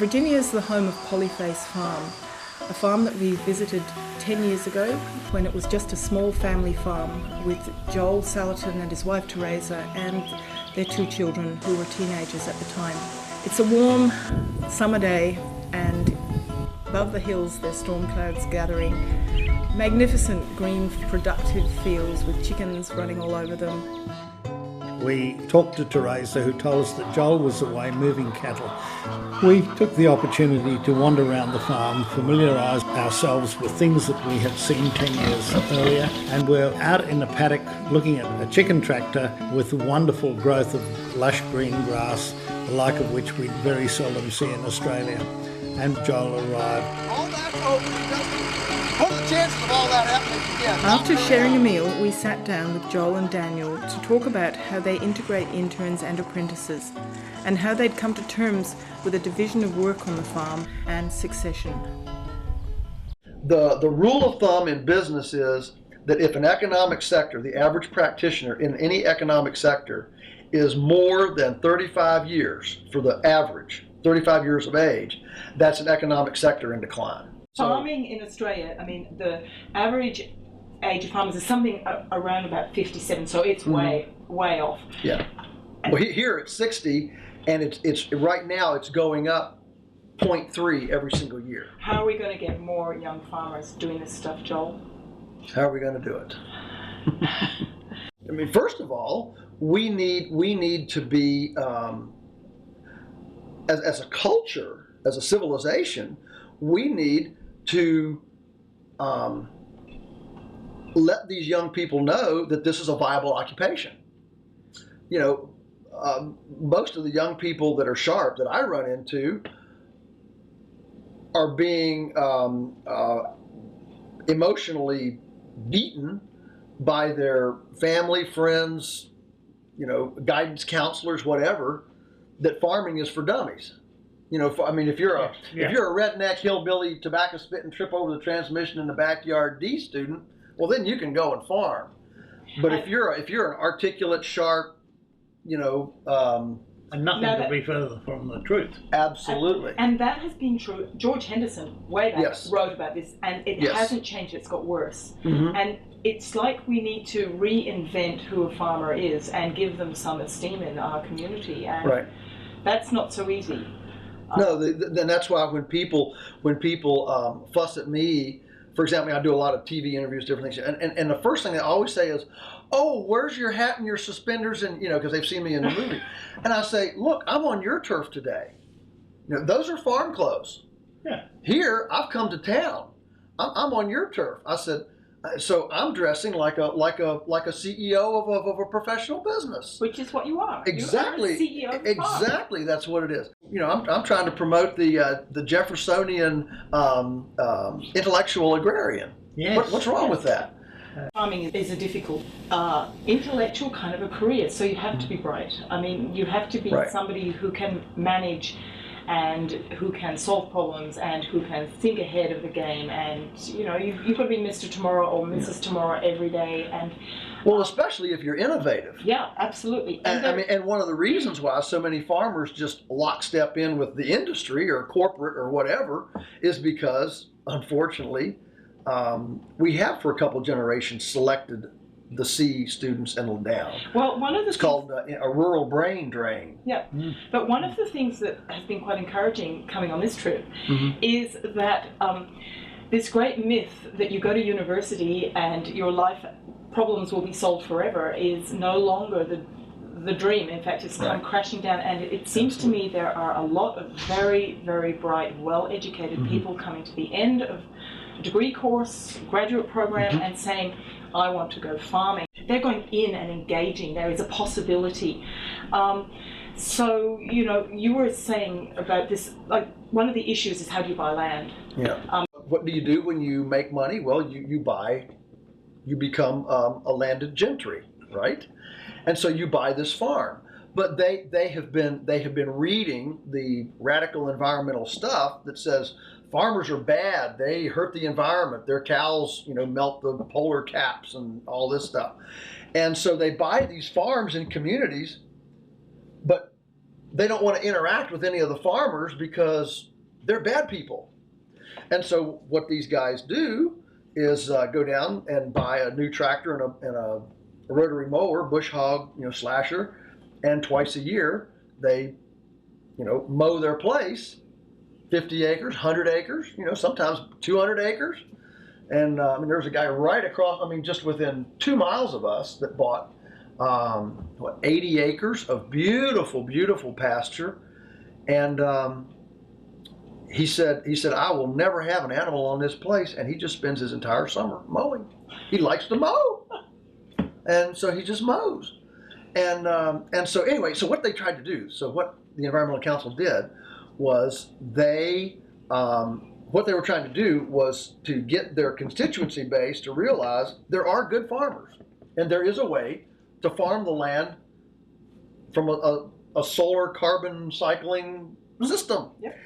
Virginia is the home of Polyface Farm, a farm that we visited 10 years ago when it was just a small family farm with Joel Salatin and his wife Teresa and their 2 children who were teenagers at the time. It's a warm summer day and above the hills there's storm clouds gathering, magnificent green productive fields with chickens running all over them. We talked to Teresa, who told us that Joel was away moving cattle. We took the opportunity to wander around the farm, familiarise ourselves with things that we had seen 10 years earlier, and we're out in the paddock looking at a chicken tractor with wonderful growth of lush green grass, the like of which we very seldom see in Australia. And Joel arrived. All that what are the chances of all that happening again? After sharing a meal, we sat down with Joel and Daniel to talk about how they integrate interns and apprentices and how they'd come to terms with a division of work on the farm and succession. The rule of thumb in business is that if an economic sector, the average practitioner in any economic sector, is more than 35 years for the average, 35 years of age, that's an economic sector in decline. Farming in Australia, I mean, the average age of farmers is something around about 57, so it's way off. Yeah. Well, here it's 60, and it's right now it's going up 0.3 every single year. How are we going to get more young farmers doing this stuff, Joel? How are we going to do it? I mean, first of all, we need to be as a culture, as a civilization, we need to let these young people know that this is a viable occupation. You know, most of the young people that are sharp that I run into are being emotionally beaten by their family, friends, you know, guidance counselors, whatever, that farming is for dummies. You know, I mean, if you're a redneck hillbilly tobacco spitting trip over the transmission in the backyard D student, well, then you can go and farm. But if you're an articulate, sharp, you know, And nothing could be further from the truth. Absolutely. And that has been true. George Henderson, way back, wrote about this, and it hasn't changed, it's got worse. And it's like we need to reinvent who a farmer is and give them some esteem in our community. And that's not so easy. No, then that's why when people fuss at me, for example, I do a lot of TV interviews, different things, and the first thing they always say is, "Oh, where's your hat and your suspenders?" And you know, because they've seen me in the movie, and I say, "Look, I'm on your turf today. You know, those are farm clothes. Yeah. Here, I've come to town. I'm on your turf." I said, "So I'm dressing like a CEO of a professional business." Which is what you are. Exactly. You are a CEO of the farm. Exactly. That's what it is. You know, I'm trying to promote the Jeffersonian intellectual agrarian. Yes. What's wrong with that? Farming is a difficult intellectual kind of a career, so you have to be bright. I mean, you have to be somebody who can manage and who can solve problems and who can think ahead of the game, and you know, you've got to be Mr. Tomorrow or Mrs. Tomorrow every day. And well, especially if you're innovative. Yeah, absolutely. And one of the reasons why so many farmers just lockstep in with the industry or corporate or whatever is because, unfortunately, we have for a couple generations selected the C students and down. Well, one of the it's called a rural brain drain. Yeah, but one of the things that has been quite encouraging coming on this trip is that this great myth that you go to university and your life problems will be solved forever is no longer the dream. In fact, it's come crashing down, and it seems to me there are a lot of very, very bright, well-educated people coming to the end of a degree course, graduate program, and saying, I want to go farming. They're going in and engaging. There is a possibility. So, you know, you were saying about this, like, one of the issues is how do you buy land? Yeah. What do you do when you make money? Well, you become a landed gentry, right? And so you buy this farm. But they have been reading the radical environmental stuff that says farmers are bad. They hurt the environment. Their cows, you know, melt the polar caps and all this stuff. And so they buy these farms in communities, but they don't want to interact with any of the farmers because they're bad people. And so what these guys do is go down and buy a new tractor and a rotary mower, bush hog, slasher, and twice a year they, mow their place, 50 acres, 100 acres, sometimes 200 acres. And there's a guy right across, just within 2 miles of us that bought 80 acres of beautiful, beautiful pasture. And he said, I will never have an animal on this place. And he just spends his entire summer mowing. He likes to mow. And so he just mows. And so anyway, so what they tried to do, so what the Environmental Council did was what they were trying to do was to get their constituency base to realize there are good farmers. And there is a way to farm the land from a solar carbon cycling system. Yep.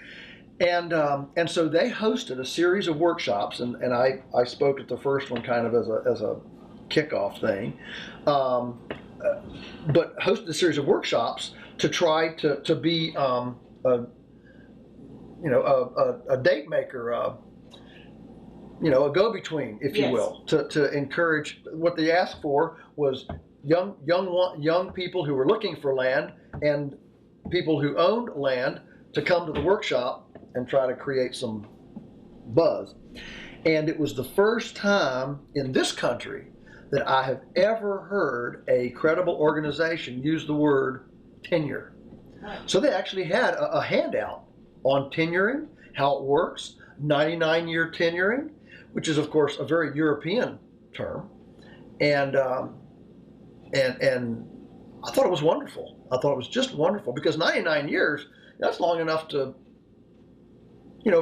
And so they hosted a series of workshops, and I spoke at the first one kind of as a kickoff thing, but hosted a series of workshops to try to be a date maker, a go-between, if you will, to encourage. What they asked for was young people who were looking for land and people who owned land to come to the workshop and try to create some buzz. And it was the first time in this country that I have ever heard a credible organization use the word tenure. So they actually had a handout on tenuring, how it works, 99-year tenuring, which is of course a very European term, and I thought it was wonderful. I thought it was just wonderful because 99 years, that's long enough to,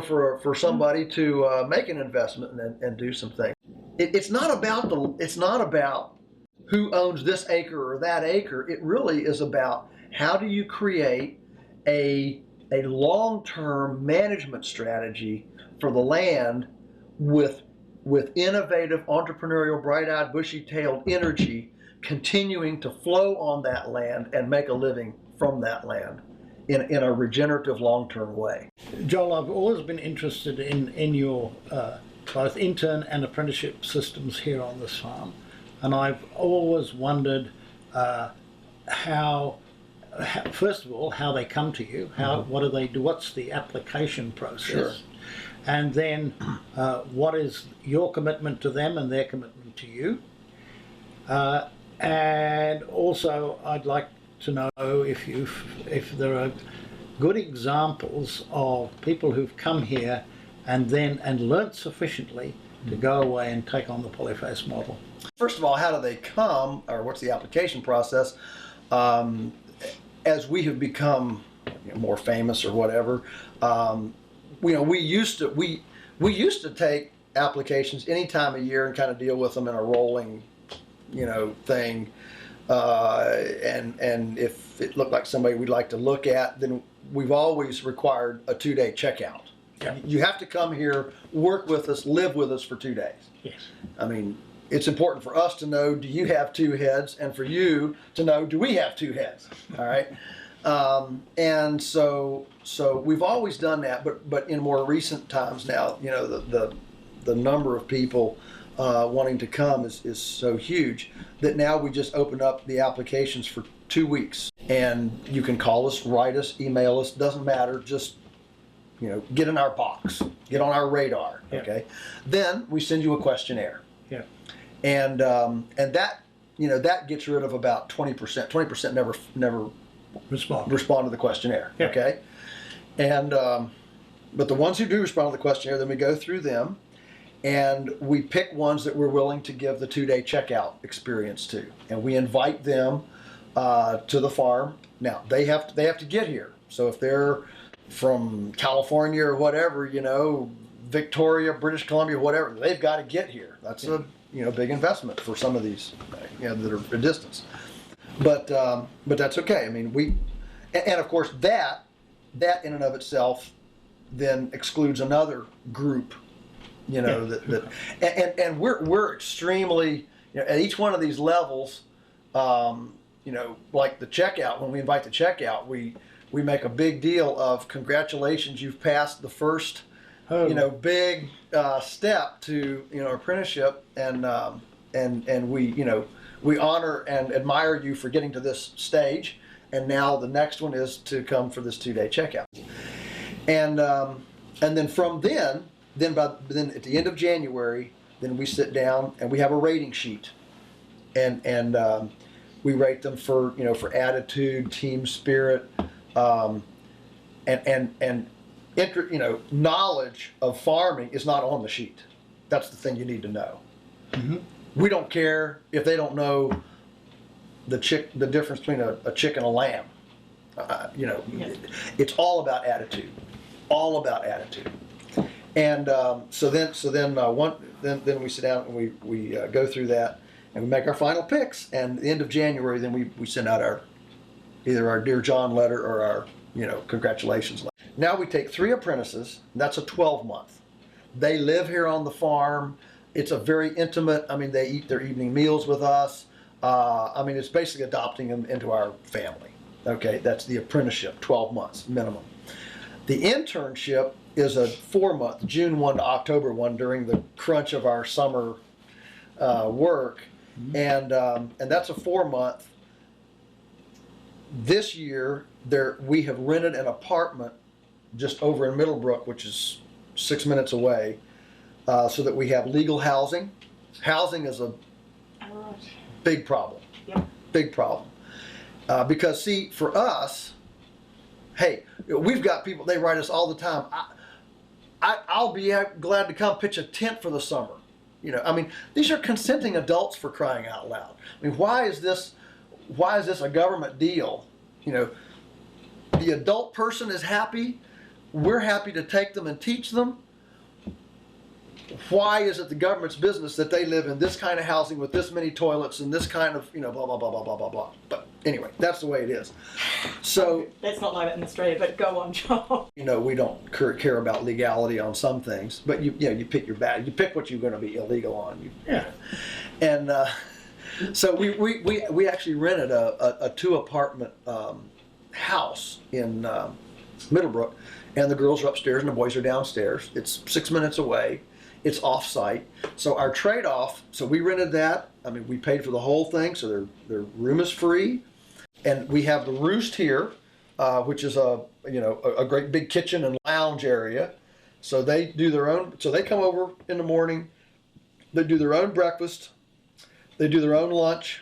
for somebody to make an investment and do some things. It's not about who owns this acre or that acre. It really is about how do you create a long-term management strategy for the land with innovative, entrepreneurial, bright-eyed, bushy-tailed energy continuing to flow on that land and make a living from that land in a regenerative, long-term way. Joel, I've always been interested in your both intern and apprenticeship systems here on this farm, and I've always wondered how first of all, how they come to you, what do they do, what's the application process, Sure. And then what is your commitment to them and their commitment to you, and also I'd like to know if there are good examples of people who've come here and learnt sufficiently to go away and take on the Polyface model. First of all, how do they come, or what's the application process? As we have become more famous or whatever, we used to take applications any time of year and kind of deal with them in a rolling, thing. And if it looked like somebody we'd like to look at, then we've always required a 2-day checkout. Yeah. You have to come here, work with us, live with us for 2 days. Yes. It's important for us to know, do you have 2 heads? And for you to know, do we have 2 heads? All right. And so we've always done that, but in more recent times now, the number of people wanting to come is so huge that now we just open up the applications for 2 weeks, and you can call us, write us, email us, doesn't matter, just get in our box, get on our radar. Yeah. Okay. Then we send you a questionnaire. Yeah. And that that gets rid of about 20%. 20% never respond to the questionnaire. Yeah. Okay. And but the ones who do respond to the questionnaire, then we go through them, and we pick ones that we're willing to give the 2-day checkout experience to, and we invite them to the farm. Now they have to get here. So if they're from California or whatever, Victoria, British Columbia, whatever, they've got to get here. That's a big investment for some of these that are a distance. But that's okay. And of course that in and of itself then excludes another group, and we're extremely, at each one of these levels, like the checkout, when we invite the checkout, we make a big deal of congratulations, you've passed the first, big step to apprenticeship, and we honor and admire you for getting to this stage, and now the next one is to come for this 2-day checkout, and then from then at the end of January, then we sit down and we have a rating sheet, and we rate them for attitude, team spirit, and knowledge of farming is not on the sheet. That's the thing you need to know. Mm-hmm. We don't care if they don't know the difference between a chick and a lamb. It's all about attitude. All about attitude. And so then we sit down and we go through that and we make our final picks. And at the end of January, then we send out either our Dear John letter or our congratulations letter. Now we take 3 apprentices. That's a 12-month. They live here on the farm. It's a very intimate. I mean, they eat their evening meals with us. It's basically adopting them into our family. Okay, that's the apprenticeship, 12 months minimum. The internship is a 4-month, June 1 to October 1, during the crunch of our summer work, and that's a 4-month. This year, we have rented an apartment just over in Middlebrook, which is 6 minutes away, so that we have legal housing. Housing is a big problem. Yep. Big problem. Because, see, for us, hey, we've got people, they write us all the time, I'll be glad to come pitch a tent for the summer. These are consenting adults, for crying out loud. Why is this a government deal? The adult person is happy. We're happy to take them and teach them. Why is it the government's business that they live in this kind of housing with this many toilets and this kind of, blah, blah, blah, blah, blah, blah, blah. But anyway, that's the way it is. So that's not like that in Australia, but go on, Joel. We don't care about legality on some things, but you pick your battle. You pick what you're going to be illegal on. And so we actually rented a 2-apartment house in Middlebrook, and the girls are upstairs and the boys are downstairs. It's 6 minutes away. It's off-site. So our trade-off, so we rented that. We paid for the whole thing, so their room is free. And we have the roost here, which is a great big kitchen and lounge area. So they do their own, so they come over in the morning, they do their own breakfast, they do their own lunch,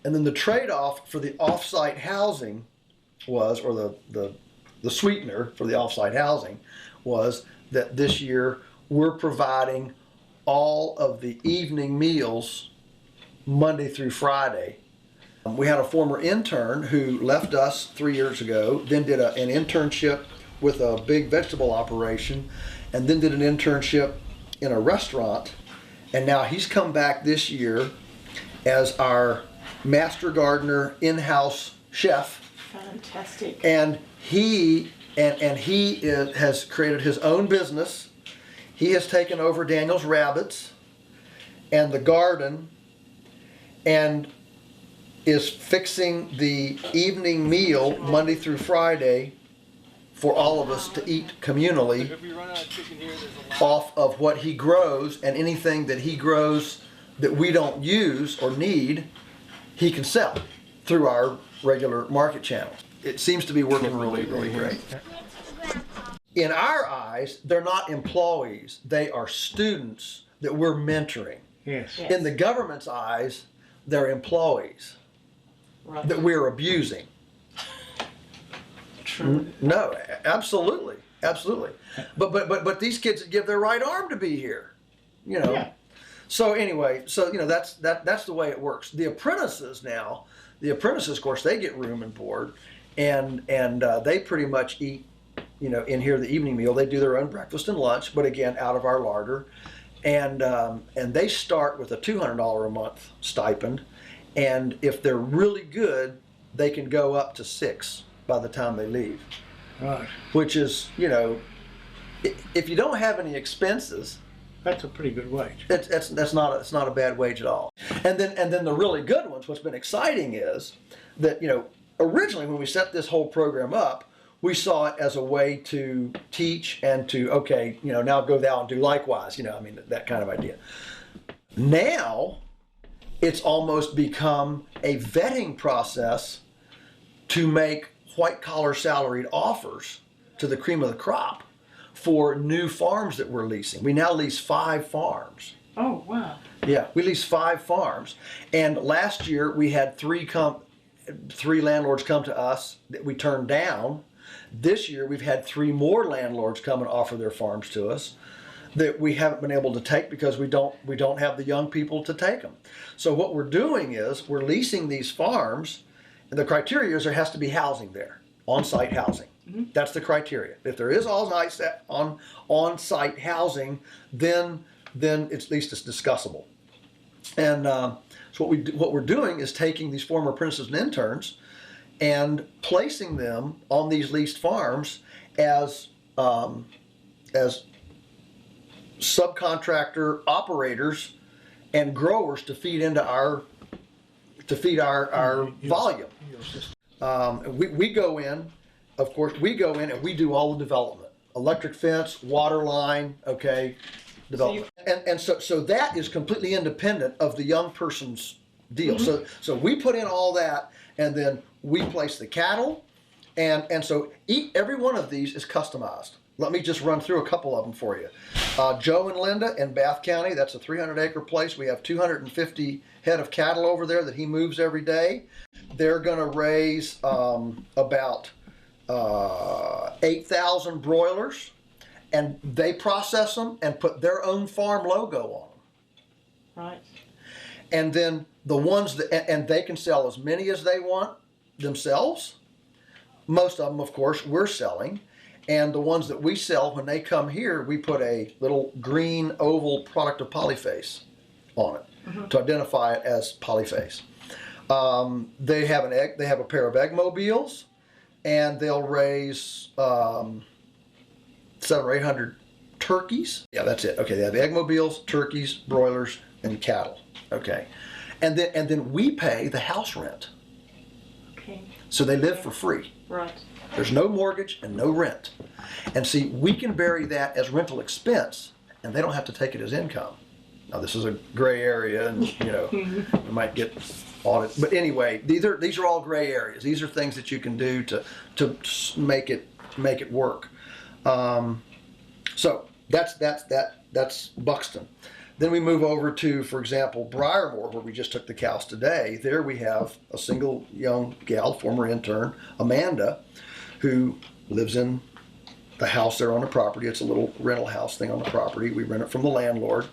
and then the trade-off for the off-site housing was, or the sweetener for the off-site housing was that this year we're providing all of the evening meals Monday through Friday. We had a former intern who left us 3 years ago, then did an internship with a big vegetable operation, and then did an internship in a restaurant, and now he's come back this year as our master gardener, in-house chef. Fantastic. And he has created his own business. He has taken over Daniel's rabbits and the garden, and is fixing the evening meal Monday through Friday for all of us to eat communally off of what he grows, and anything that he grows that we don't use or need, he can sell through our regular market channels. It seems to be working really, really great. In our eyes, they're not employees. They are students that we're mentoring. Yes. In the government's eyes, they're employees that we're abusing. True. No, absolutely, absolutely. But these kids give their right arm to be here, Yeah. So anyway, that's the way it works. The apprentices, of course, they get room and board, and they pretty much eat, in here the evening meal. They do their own breakfast and lunch, but again, out of our larder, and they start with a $200 a month stipend, and if they're really good, they can go up to $600 by the time they leave. Right. Which is, if you don't have any expenses, that's a pretty good wage. It's not a bad wage at all. And then the really good ones, what's been exciting is that, originally when we set this whole program up, we saw it as a way to teach and to, okay, now go thou and do likewise, I mean, that kind of idea. Now, it's almost become a vetting process to make white-collar salaried offers to the cream of the crop for new farms that we're leasing. We now lease 5 farms. Oh, wow. Yeah, we lease 5 farms. And last year, we had 3 landlords come to us that we turned down. This year, we've had 3 more landlords come and offer their farms to us that we haven't been able to take because we don't have the young people to take them. So what we're doing is we're leasing these farms, and the criteria is there has to be housing there, on-site housing. Mm-hmm. That's the criteria. If there is on-site housing, then at least it's discussable. And so what we're doing is taking these former apprentices and interns and placing them on these leased farms as subcontractor operators and growers to feed into our volume. We go in, of course, and we do all the development, electric fence, water line, okay, development, and so that is completely independent of the young person's deal. Mm-hmm. So we put in all that, and then we place the cattle, and so every one of these is customized. Let me just run through a couple of them for you. Joe and Linda in Bath County, that's a 300-acre place. We have 250 head of cattle over there that he moves every day. They're going to raise about 8,000 broilers, and they process them and put their own farm logo on them. Right. And then the ones and they can sell as many as they want themselves. Most of them, of course, we're selling. And the ones that we sell, when they come here, we put a little green oval product of Polyface on it to identify it as Polyface. They have a pair of egg mobiles, and they'll raise 700 or 800 turkeys. Yeah, that's it. Okay, they have egg mobiles, turkeys, broilers, and cattle. Okay, and then we pay the house rent. Okay. So they live for free. Right. There's no mortgage and no rent. And see, we can bury that as rental expense, and they don't have to take it as income. Now, this is a gray area, and we might get audited. But anyway, these are all gray areas. These are things that you can do to make it work. So that's Buxton. Then we move over to, for example, Briarmore, where we just took the cows today. There we have a single young gal, former intern, Amanda, who lives in the house there on the property. It's a little rental house thing on the property. We rent it from the landlord.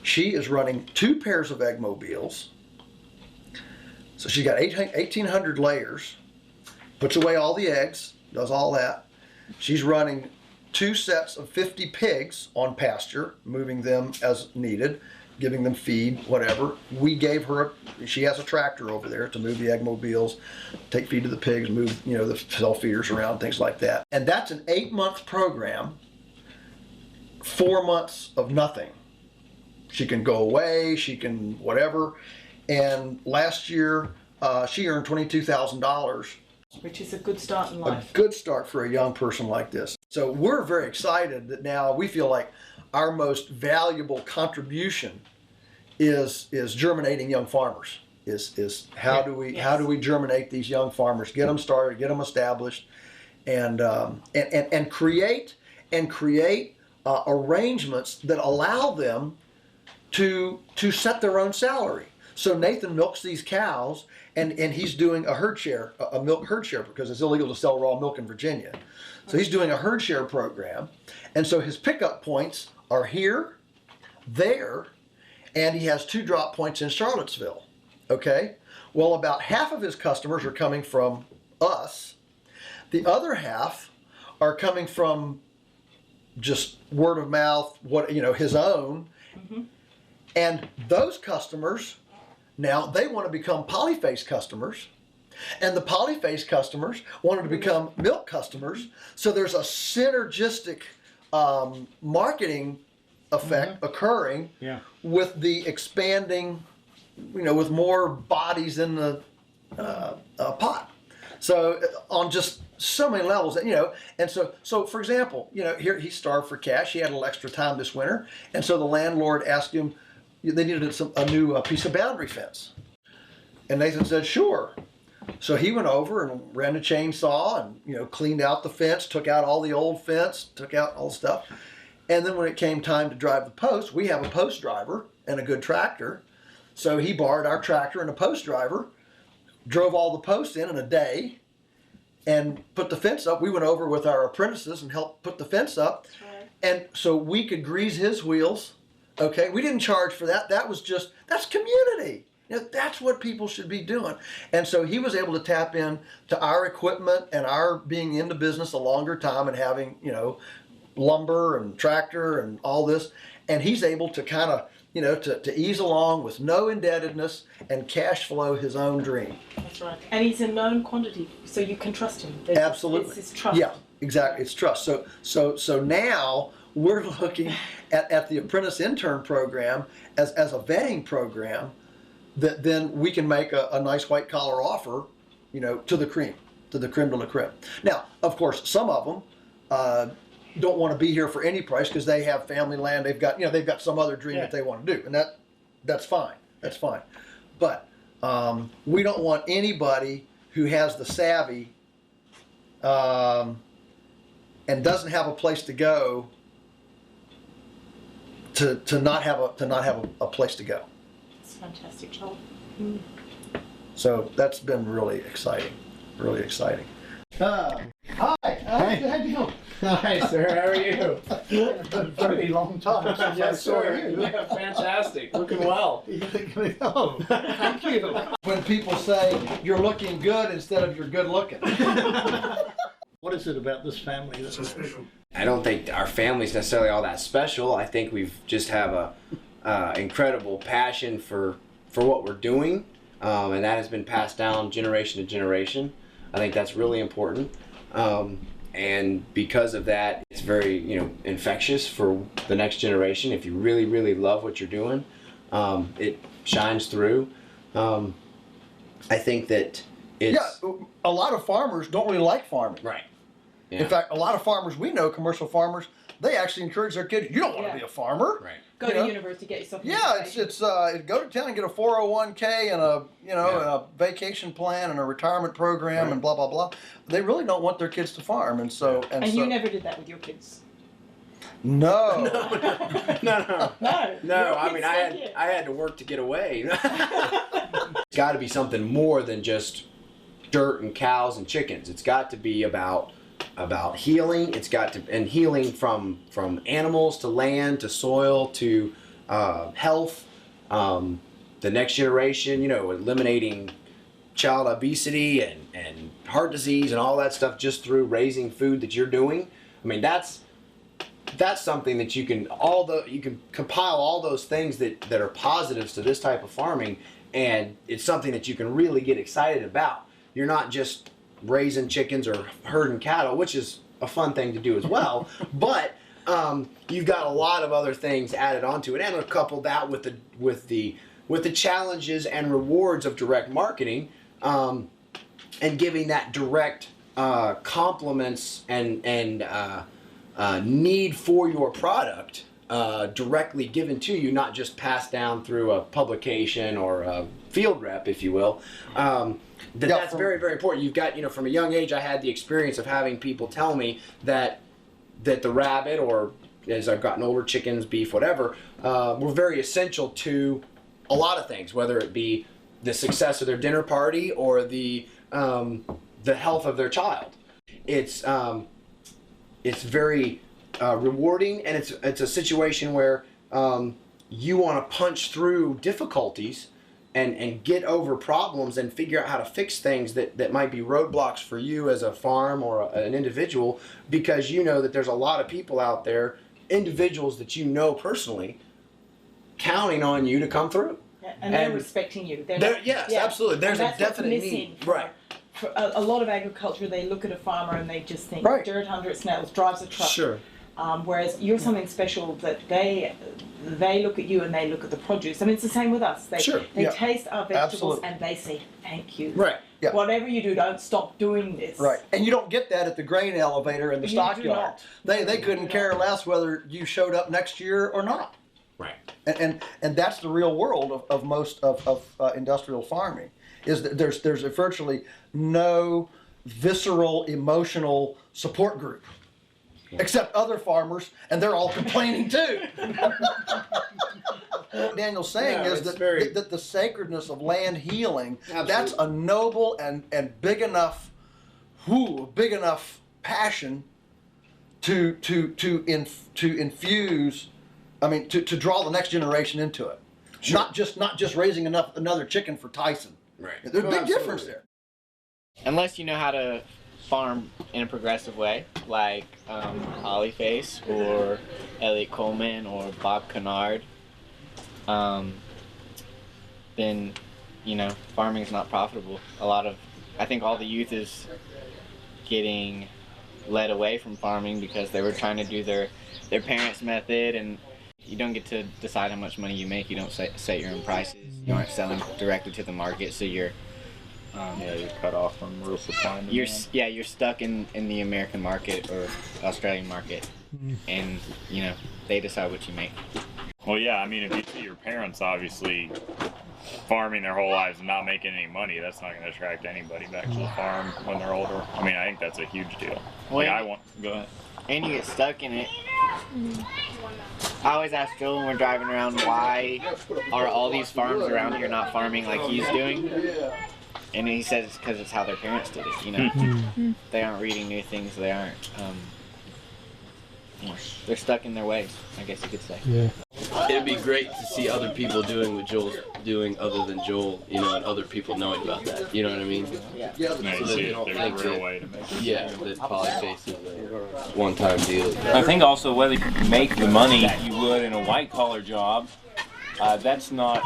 She is running 2 pairs of egg mobiles. So she's got 1,800 layers, puts away all the eggs, does all that. She's running 2 sets of 50 pigs on pasture, moving them as needed, giving them feed, whatever. We gave her, she has a tractor over there to move the egg mobiles, take feed to the pigs, move, the cell feeders around, things like that. And that's an 8-month program, 4 months of nothing. She can go away, she can whatever. And last year, she earned $22,000. Which is a good start in life. A good start for a young person like this. So we're very excited that now we feel like our most valuable contribution is germinating young farmers. Is how do we germinate these young farmers, get them started, get them established, and create arrangements that allow them to set their own salary. So Nathan milks these cows, and he's doing a herd share, a milk herd share, because it's illegal to sell raw milk in Virginia. So he's doing a herd share program, and so his pickup points are here, there, and he has 2 drop points in Charlottesville. Okay? Well, about half of his customers are coming from us. The other half are coming from just word of mouth, his own. Mm-hmm. And those customers, now they want to become Polyface customers, and the Polyface customers wanted to become milk customers. So there's a synergistic marketing effect occurring with the expanding, with more bodies in the pot. So on just so many levels that, you know, and so for example, you know, here he's starved for cash. He had a little extra time this winter, and so the landlord asked him, they needed a new piece of boundary fence, and Nathan said sure. So he went over and ran a chainsaw and, you know, cleaned out the fence, took out all the old fence, took out all the stuff, and then when it came time to drive the post, we have a post driver and a good tractor, so he borrowed our tractor and a post driver, drove all the posts in a day, and put the fence up. We went over with our apprentices and helped put the fence up. Right. And so we could grease his wheels. Okay, we didn't charge for that. That's community. You know, that's what people should be doing. And so he was able to tap in to our equipment and our being in the business a longer time and having, you know, lumber and tractor and all this. And he's able to kind of, you know, to ease along with no indebtedness and cash flow his own dream. That's right. And he's a known quantity, so you can trust him. Absolutely. It's trust. Yeah, exactly. It's trust. So now we're looking at the apprentice intern program as a vetting program that then we can make a nice white collar offer, you know, to the creme de la creme. Now, of course, some of them don't want to be here for any price because they have family land. They've got some other dream that they want to do, and that's fine. That's fine. But we don't want anybody who has the savvy and doesn't have a place to go to not have a place to go. It's fantastic, Joel. So that's been really exciting. Really exciting. Hi. How'd you go? Hi, sir. How are you? Very long time since I Yes, saw sir. you. Yeah, fantastic. Looking well. Oh, thank you. When people say you're looking good instead of you're good looking. What is it about this family that's so special? I don't think our family's necessarily all that special. I think we've just have a incredible passion for what we're doing, and that has been passed down generation to generation. I think that's really important, and because of that, it's very, you know, infectious for the next generation. If you really, really love what you're doing, it shines through. I think that it's a lot of farmers don't really like farming. right. Yeah. In fact, a lot of farmers we know, commercial farmers, they actually encourage their kids, you don't want to be a farmer. Right. Go to university, get yourself an education. It's go to town and get a 401k and and a vacation plan and a retirement program and blah blah blah. They really don't want their kids to farm, and you never did that with your kids. No. No. No. I mean, I had to work to get away. It's got to be something more than just dirt and cows and chickens. It's got to be about healing. It's got to, and healing from animals to land to soil to health, the next generation, you know, eliminating child obesity and heart disease and all that stuff just through raising food that you're doing. I mean, that's something that you can compile all those things that are positives to this type of farming, and it's something that you can really get excited about. You're not just raising chickens or herding cattle, which is a fun thing to do as well, but you've got a lot of other things added onto it, and couple that with the challenges and rewards of direct marketing, and giving that direct compliments and need for your product directly given to you, not just passed down through a publication or a field rep, if you will. That's very, very important. You've got, you know, from a young age, I had the experience of having people tell me that the rabbit, or as I've gotten older, chickens, beef, whatever, were very essential to a lot of things, whether it be the success of their dinner party or the health of their child. It's very rewarding, and it's a situation where you want to punch through difficulties and get over problems and figure out how to fix things that might be roadblocks for you as a farm or an individual, because you know that there's a lot of people out there, individuals that you know personally, counting on you to come through. Yeah, and they're respecting you. Yes, absolutely. There's a definite need. Right. For a lot of agriculture, they look at a farmer and they just think Right. dirt under its nails, drives a truck. Sure. Whereas you're something special that they look at you and they look at the produce. I mean, it's the same with us. They taste our vegetables and they say thank you. Right. Yeah. Whatever you do, don't stop doing this. Right. And you don't get that at the grain elevator in the stockyard. They couldn't care less whether you showed up next year or not. Right. And that's the real world of most of industrial farming, is that there's virtually no visceral emotional support group. Except other farmers, and they're all complaining too. What Daniel's saying is that the sacredness of land healing, that's a noble and big enough passion to infuse, to draw the next generation into it. Sure. Not just raising another chicken for Tyson. Right. There's a big difference there. Unless you know how to farm in a progressive way, like Polyface or Elliot Coleman or Bob Kennard, then farming is not profitable. I think all the youth is getting led away from farming because they were trying to do their parents' method, and you don't get to decide how much money you make. You don't set your own prices. You aren't selling directly to the market, so you're cut off from real supply and demand. You're stuck in the American market or Australian market, and they decide what you make. Well, yeah, I mean, if you see your parents obviously farming their whole lives and not making any money, that's not going to attract anybody back to the farm when they're older. I mean, I think that's a huge deal. Well, go ahead. And you get stuck in it. I always ask Joel when we're driving around, why are all these farms around here not farming like he's doing? And he says it's because it's how their parents did it, They aren't reading new things, they aren't, they're stuck in their ways, I guess you could say. Yeah. It'd be great to see other people doing what Joel's doing other than Joel, and other people knowing about that, you know what I mean? Yeah. So that they don't think that Polyface is a one-time deal. I think also whether you make the money you would in a white-collar job, that's not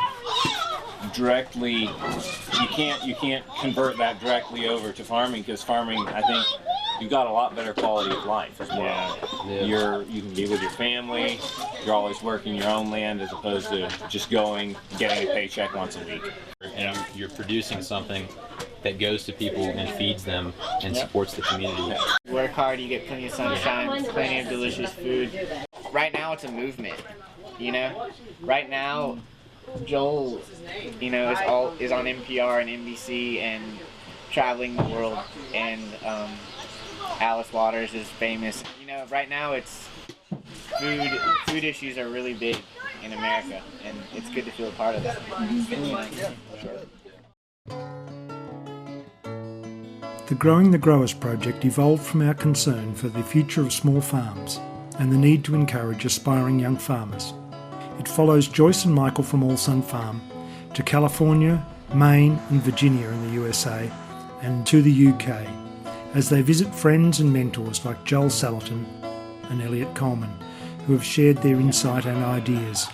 directly, you can't convert that directly over to farming, because farming, I think, you've got a lot better quality of life as well. Yeah. You can be with your family, you're always working your own land as opposed to just getting a paycheck once a week. And you're producing something that goes to people and feeds them and supports the community. You work hard, you get plenty of sunshine, plenty of delicious food. Right now it's a movement, Right now, Joel, is on NPR and NBC and traveling the world, and Alice Waters is famous. Right now it's food issues are really big in America, and it's good to feel a part of that. The Growing the Growers project evolved from our concern for the future of small farms and the need to encourage aspiring young farmers. It follows Joyce and Michael from Allsun Farm to California, Maine and Virginia in the USA, and to the UK, as they visit friends and mentors like Joel Salatin and Elliot Coleman, who have shared their insight and ideas.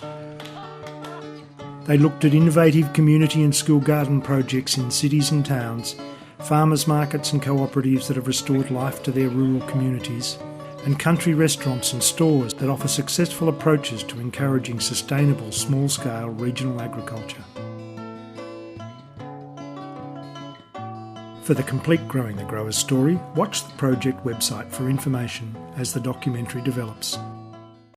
They looked at innovative community and school garden projects in cities and towns, farmers markets and cooperatives that have restored life to their rural communities, and country restaurants and stores that offer successful approaches to encouraging sustainable small-scale regional agriculture. For the complete Growing the Growers story, watch the project website for information as the documentary develops.